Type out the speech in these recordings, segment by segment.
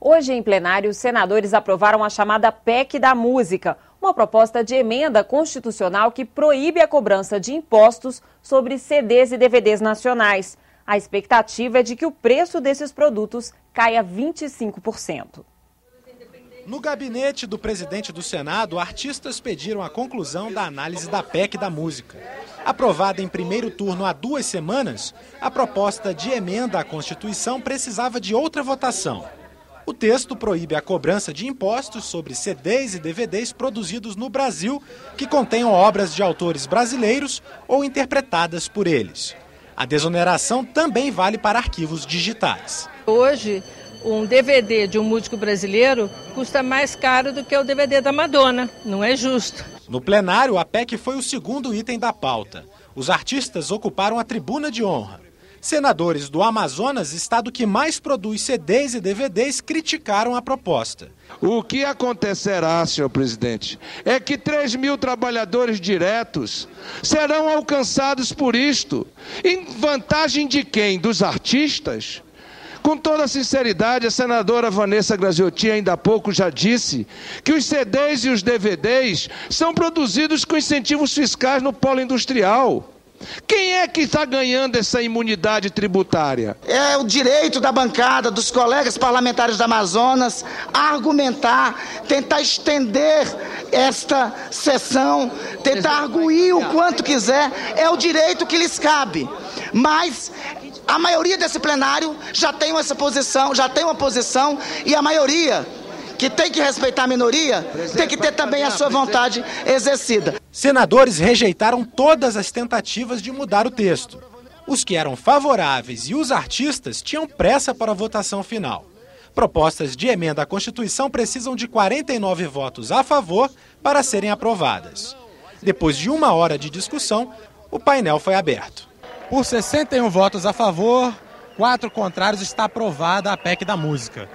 Hoje, em plenário, os senadores aprovaram a chamada PEC da Música, uma proposta de emenda constitucional que proíbe a cobrança de impostos sobre CDs e DVDs nacionais. A expectativa é de que o preço desses produtos caia 25%. No gabinete do presidente do Senado, artistas pediram a conclusão da análise da PEC da Música. Aprovada em primeiro turno há 2 semanas, a proposta de emenda à Constituição precisava de outra votação. O texto proíbe a cobrança de impostos sobre CDs e DVDs produzidos no Brasil que contenham obras de autores brasileiros ou interpretadas por eles. A desoneração também vale para arquivos digitais. Hoje, um DVD de um músico brasileiro custa mais caro do que o DVD da Madonna. Não é justo. No plenário, a PEC foi o segundo item da pauta. Os artistas ocuparam a tribuna de honra. Senadores do Amazonas, estado que mais produz CDs e DVDs, criticaram a proposta. O que acontecerá, senhor presidente, é que 3 mil trabalhadores diretos serão alcançados por isto. Em vantagem de quem? Dos artistas? Com toda sinceridade, a senadora Vanessa Graziotti ainda há pouco já disse que os CDs e os DVDs são produzidos com incentivos fiscais no polo industrial. Quem é que está ganhando essa imunidade tributária? É o direito da bancada, dos colegas parlamentares do Amazonas, a argumentar, tentar estender esta sessão, tentar arguir o quanto quiser, é o direito que lhes cabe. Mas a maioria desse plenário já tem essa posição, já tem uma posição, e a maioria, que tem que respeitar a minoria, tem que ter também a sua vontade exercida. Senadores rejeitaram todas as tentativas de mudar o texto. Os que eram favoráveis e os artistas tinham pressa para a votação final. Propostas de emenda à Constituição precisam de 49 votos a favor para serem aprovadas. Depois de 1 hora de discussão, o painel foi aberto. Por 61 votos a favor, 4 contrários, está aprovada a PEC da Música.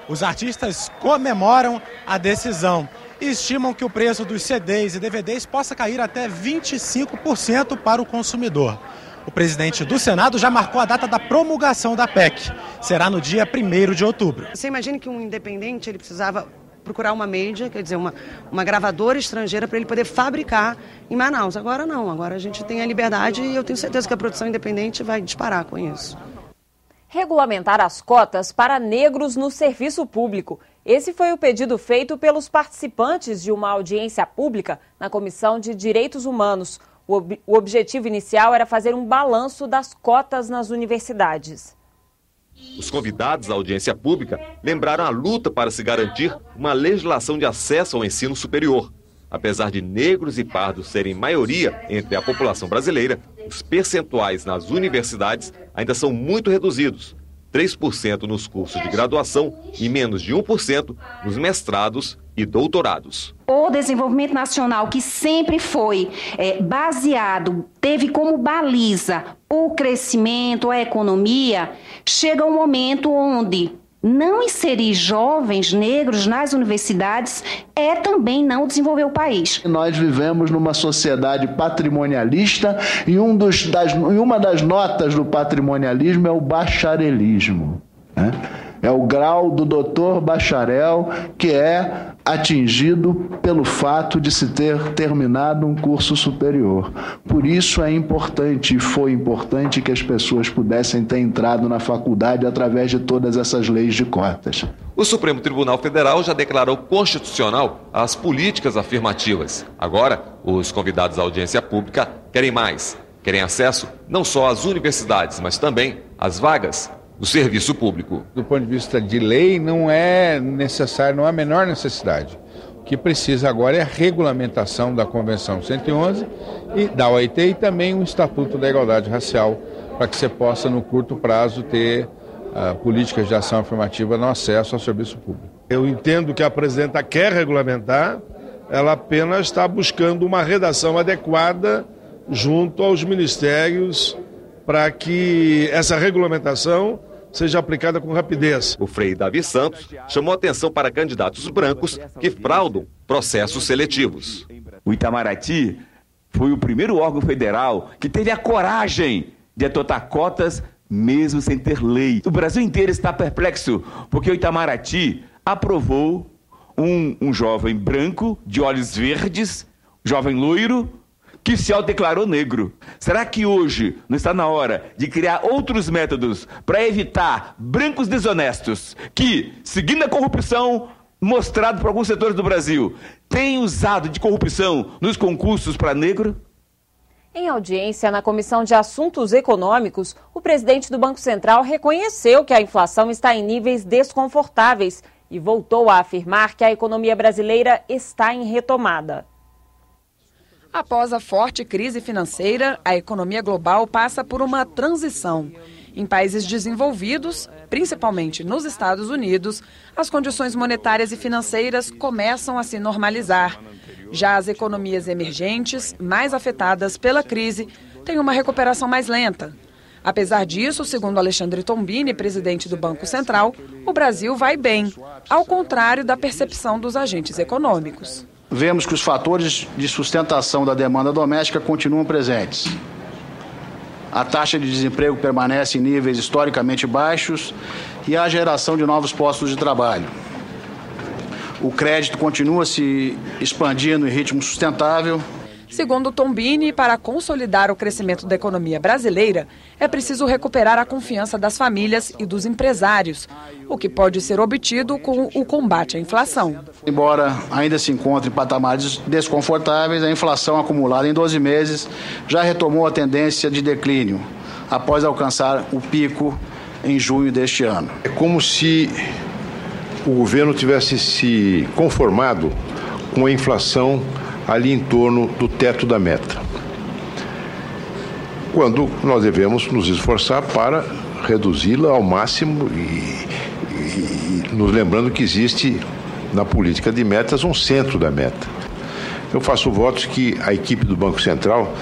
Os artistas comemoram a decisão e estimam que o preço dos CDs e DVDs possa cair até 25% para o consumidor. O presidente do Senado já marcou a data da promulgação da PEC. Será no dia 1º de outubro. Você imagina que um independente ele precisava procurar uma mídia, quer dizer, uma gravadora estrangeira para ele poder fabricar em Manaus. Agora não, agora a gente tem a liberdade e eu tenho certeza que a produção independente vai disparar com isso. Regulamentar as cotas para negros no serviço público. Esse foi o pedido feito pelos participantes de uma audiência pública na Comissão de Direitos Humanos. O objetivo inicial era fazer um balanço das cotas nas universidades. Os convidados à audiência pública lembraram a luta para se garantir uma legislação de acesso ao ensino superior. Apesar de negros e pardos serem maioria entre a população brasileira, os percentuais nas universidades ainda são muito reduzidos. 3% nos cursos de graduação e menos de 1% nos mestrados e doutorados. O desenvolvimento nacional, que sempre foi baseado, teve como baliza o crescimento, a economia, chega um momento onde não inserir jovens negros nas universidades é também não desenvolver o país. Nós vivemos numa sociedade patrimonialista e uma das notas do patrimonialismo é o bacharelismo, né? É o grau do doutor bacharel que é atingido pelo fato de se ter terminado um curso superior. Por isso é importante e foi importante que as pessoas pudessem ter entrado na faculdade através de todas essas leis de cotas. O Supremo Tribunal Federal já declarou constitucional as políticas afirmativas. Agora, os convidados à audiência pública querem mais. Querem acesso não só às universidades, mas também às vagas do serviço público. Do ponto de vista de lei, não é necessário, não há a menor necessidade. O que precisa agora é a regulamentação da Convenção 111 e da OIT e também o Estatuto da Igualdade Racial, para que você possa, no curto prazo, ter políticas de ação afirmativa no acesso ao serviço público. Eu entendo que a presidenta quer regulamentar, ela apenas está buscando uma redação adequada junto aos ministérios para que essa regulamentação seja aplicada com rapidez. O Frei Davi Santos chamou atenção para candidatos brancos que fraudam processos seletivos. O Itamaraty foi o primeiro órgão federal que teve a coragem de adotar cotas mesmo sem ter lei. O Brasil inteiro está perplexo, porque o Itamaraty aprovou um jovem branco, de olhos verdes, jovem loiro, que se autodeclarou negro. Será que hoje não está na hora de criar outros métodos para evitar brancos desonestos que, seguindo a corrupção mostrada por alguns setores do Brasil, têm usado de corrupção nos concursos para negro? Em audiência na Comissão de Assuntos Econômicos, o presidente do Banco Central reconheceu que a inflação está em níveis desconfortáveis e voltou a afirmar que a economia brasileira está em retomada. Após a forte crise financeira, a economia global passa por uma transição. Em países desenvolvidos, principalmente nos Estados Unidos, as condições monetárias e financeiras começam a se normalizar. Já as economias emergentes, mais afetadas pela crise, têm uma recuperação mais lenta. Apesar disso, segundo Alexandre Tombini, presidente do Banco Central, o Brasil vai bem, ao contrário da percepção dos agentes econômicos. Vemos que os fatores de sustentação da demanda doméstica continuam presentes. A taxa de desemprego permanece em níveis historicamente baixos e há geração de novos postos de trabalho. O crédito continua se expandindo em ritmo sustentável. Segundo Tombini, para consolidar o crescimento da economia brasileira, é preciso recuperar a confiança das famílias e dos empresários, o que pode ser obtido com o combate à inflação. Embora ainda se encontre em patamares desconfortáveis, a inflação acumulada em 12 meses já retomou a tendência de declínio, após alcançar o pico em junho deste ano. É como se o governo tivesse se conformado com a inflação ali em torno do teto da meta, quando nós devemos nos esforçar para reduzi-la ao máximo e nos lembrando que existe na política de metas um centro da meta. Eu faço votos que a equipe do Banco Central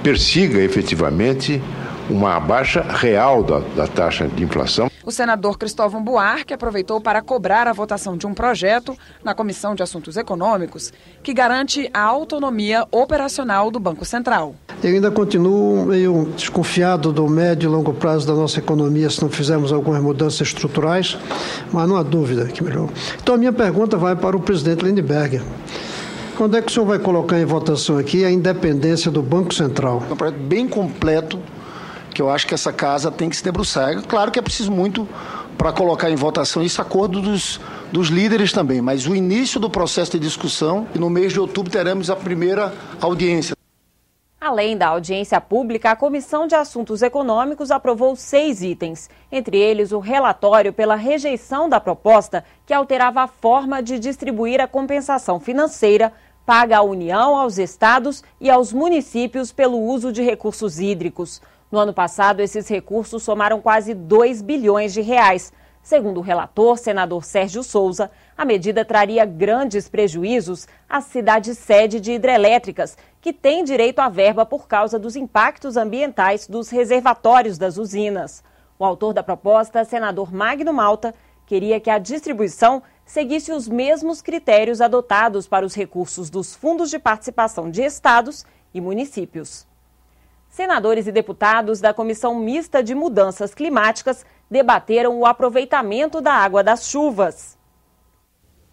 persiga efetivamente uma baixa real da taxa de inflação. O senador Cristóvão Buarque aproveitou para cobrar a votação de um projeto na Comissão de Assuntos Econômicos que garante a autonomia operacional do Banco Central. Eu ainda continuo meio desconfiado do médio e longo prazo da nossa economia se não fizermos algumas mudanças estruturais, mas não há dúvida que melhorou. Então a minha pergunta vai para o presidente Lindbergh. Quando é que o senhor vai colocar em votação aqui a independência do Banco Central? Um projeto bem completo, que eu acho que essa casa tem que se debruçar. Claro que é preciso muito para colocar em votação isso, acordo dos líderes também, mas o início do processo de discussão, e no mês de outubro teremos a primeira audiência. Além da audiência pública, a Comissão de Assuntos Econômicos aprovou 6 itens, entre eles o relatório pela rejeição da proposta que alterava a forma de distribuir a compensação financeira paga à União, aos estados e aos municípios pelo uso de recursos hídricos. No ano passado, esses recursos somaram quase 2 bilhões de reais. Segundo o relator, senador Sérgio Souza, a medida traria grandes prejuízos às cidades sede de hidrelétricas, que têm direito à verba por causa dos impactos ambientais dos reservatórios das usinas. O autor da proposta, senador Magno Malta, queria que a distribuição seguisse os mesmos critérios adotados para os recursos dos fundos de participação de estados e municípios. Senadores e deputados da Comissão Mista de Mudanças Climáticas debateram o aproveitamento da água das chuvas.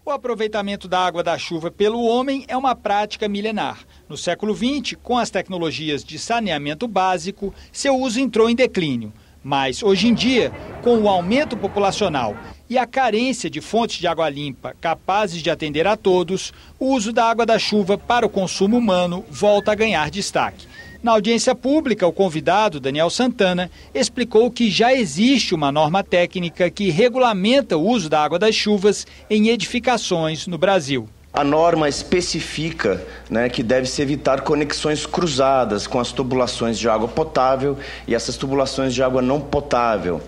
O aproveitamento da água da chuva pelo homem é uma prática milenar. No século XX, com as tecnologias de saneamento básico, seu uso entrou em declínio. Mas, hoje em dia, com o aumento populacional e a carência de fontes de água limpa capazes de atender a todos, o uso da água da chuva para o consumo humano volta a ganhar destaque. Na audiência pública, o convidado, Daniel Santana, explicou que já existe uma norma técnica que regulamenta o uso da água das chuvas em edificações no Brasil. A norma especifica, que deve-se evitar conexões cruzadas com as tubulações de água potável e essas tubulações de água não potável.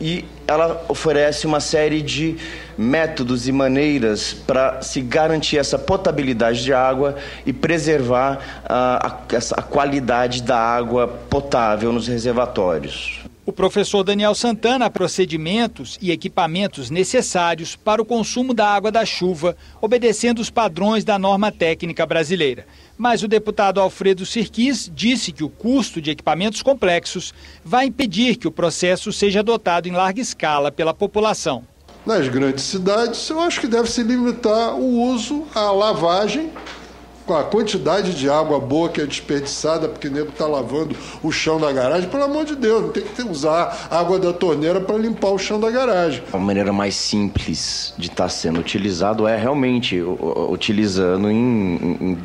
E ela oferece uma série de métodos e maneiras para se garantir essa potabilidade de água e preservar a qualidade da água potável nos reservatórios. O professor Daniel Santana há procedimentos e equipamentos necessários para o consumo da água da chuva, obedecendo os padrões da norma técnica brasileira. Mas o deputado Alfredo Sirquis disse que o custo de equipamentos complexos vai impedir que o processo seja adotado em larga escala pela população. Nas grandes cidades, eu acho que deve se limitar o uso à lavagem, com a quantidade de água boa que é desperdiçada, porque o nego está lavando o chão da garagem. Pelo amor de Deus, não tem que usar água da torneira para limpar o chão da garagem. A maneira mais simples de estar sendo utilizado é realmente utilizando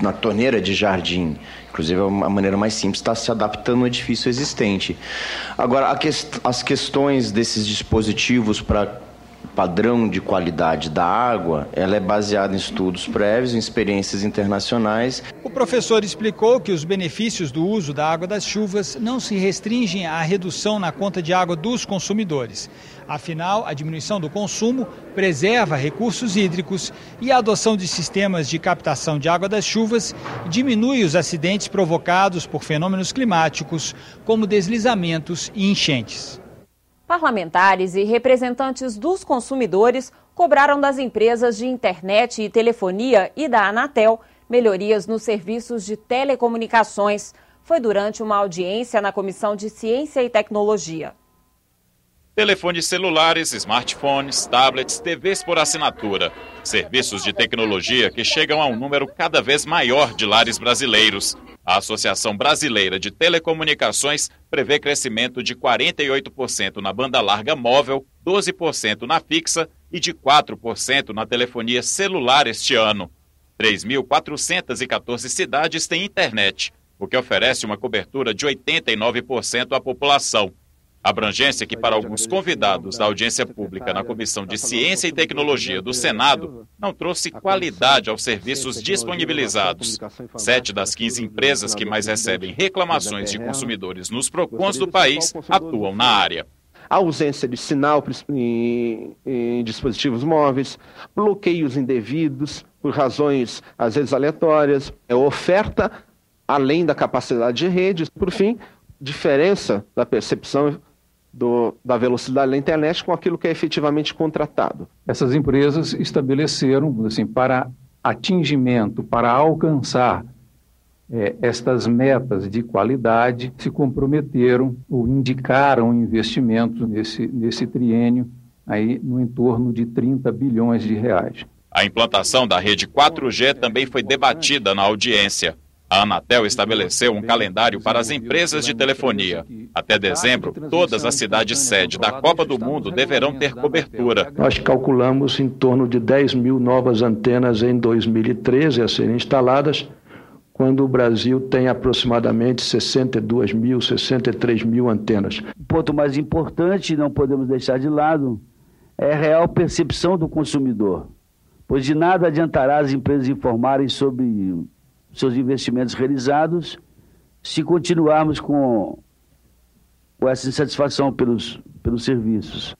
na torneira de jardim. Inclusive, a maneira mais simples está se adaptando ao edifício existente. Agora, as questões desses dispositivos para padrão de qualidade da água, ela é baseada em estudos prévios, em experiências internacionais. O professor explicou que os benefícios do uso da água das chuvas não se restringem à redução na conta de água dos consumidores. Afinal, a diminuição do consumo preserva recursos hídricos e a adoção de sistemas de captação de água das chuvas diminui os acidentes provocados por fenômenos climáticos, como deslizamentos e enchentes. Parlamentares e representantes dos consumidores cobraram das empresas de internet e telefonia e da Anatel melhorias nos serviços de telecomunicações. Foi durante uma audiência na Comissão de Ciência e Tecnologia. Telefones celulares, smartphones, tablets, TVs por assinatura. Serviços de tecnologia que chegam a um número cada vez maior de lares brasileiros. A Associação Brasileira de Telecomunicações prevê crescimento de 48% na banda larga móvel, 12% na fixa e de 4% na telefonia celular este ano. 3.414 cidades têm internet, o que oferece uma cobertura de 89% à população. Abrangência que, para alguns convidados da audiência pública na Comissão de Ciência e Tecnologia do Senado, não trouxe qualidade aos serviços disponibilizados. 7 das 15 empresas que mais recebem reclamações de consumidores nos PROCONs do país atuam na área. A ausência de sinal em dispositivos móveis, bloqueios indevidos por razões, às vezes, aleatórias, oferta além da capacidade de rede, por fim, diferença da percepção da velocidade da internet com aquilo que é efetivamente contratado. Essas empresas estabeleceram, assim, para atingimento, para alcançar estas metas de qualidade, se comprometeram ou indicaram investimentos nesse triênio aí no entorno de 30 bilhões de reais. A implantação da rede 4G também foi debatida na audiência. A Anatel estabeleceu um calendário para as empresas de telefonia. Até dezembro, todas as cidades sede da Copa do Mundo deverão ter cobertura. Nós calculamos em torno de 10 mil novas antenas em 2013 a serem instaladas, quando o Brasil tem aproximadamente 62 mil, 63 mil antenas. O ponto mais importante, não podemos deixar de lado, é a real percepção do consumidor, pois de nada adiantará as empresas informarem sobre seus investimentos realizados, se continuarmos com essa insatisfação pelos serviços.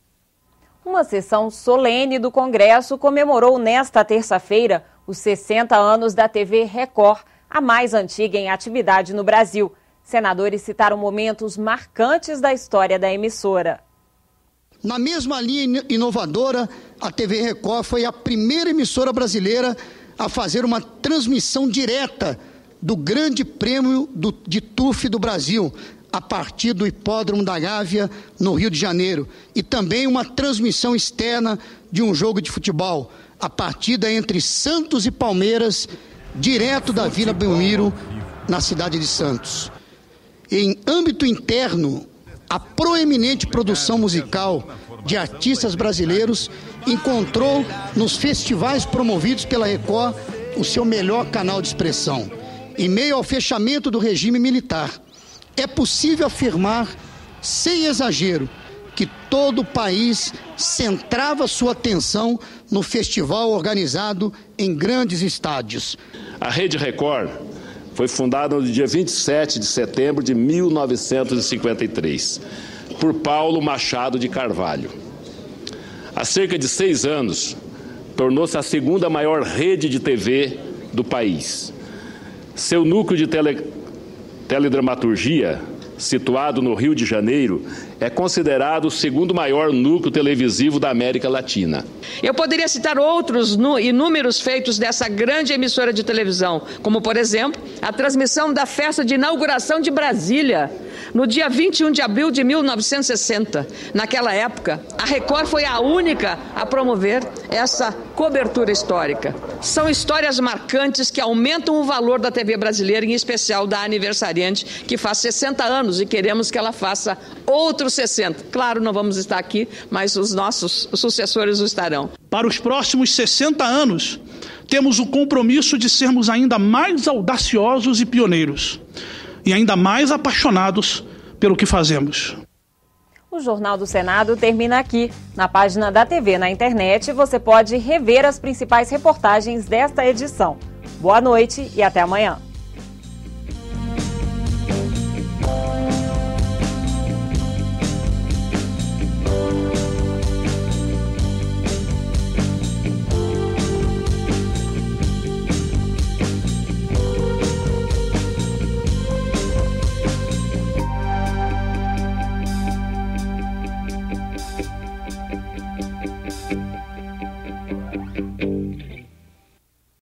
Uma sessão solene do Congresso comemorou nesta terça-feira os 60 anos da TV Record, a mais antiga em atividade no Brasil. Senadores citaram momentos marcantes da história da emissora. Na mesma linha inovadora, a TV Record foi a primeira emissora brasileira a fazer uma transmissão direta do Grande Prêmio de TUF do Brasil, a partir do Hipódromo da Gávea, no Rio de Janeiro, e também uma transmissão externa de um jogo de futebol, a partida entre Santos e Palmeiras, direto da Vila Belmiro, na cidade de Santos. Em âmbito interno, a proeminente produção musical de artistas brasileiros encontrou nos festivais promovidos pela Record o seu melhor canal de expressão. Em meio ao fechamento do regime militar, é possível afirmar, sem exagero, que todo o país centrava sua atenção no festival organizado em grandes estádios. A Rede Record foi fundada no dia 27 de setembro de 1953, por Paulo Machado de Carvalho. Há cerca de 6 anos, tornou-se a segunda maior rede de TV do país. Seu núcleo de teledramaturgia situado no Rio de Janeiro, é considerado o segundo maior núcleo televisivo da América Latina. Eu poderia citar outros inúmeros feitos dessa grande emissora de televisão, como, por exemplo, a transmissão da festa de inauguração de Brasília, no dia 21 de abril de 1960. Naquela época, a Record foi a única a promover essa cobertura histórica. São histórias marcantes que aumentam o valor da TV brasileira, em especial da aniversariante, que faz 60 anos e queremos que ela faça outros 60. Claro, não vamos estar aqui, mas os nossos sucessores o estarão. Para os próximos 60 anos, temos o compromisso de sermos ainda mais audaciosos e pioneiros, e ainda mais apaixonados pelo que fazemos. O Jornal do Senado termina aqui. Na página da TV na internet, você pode rever as principais reportagens desta edição. Boa noite e até amanhã.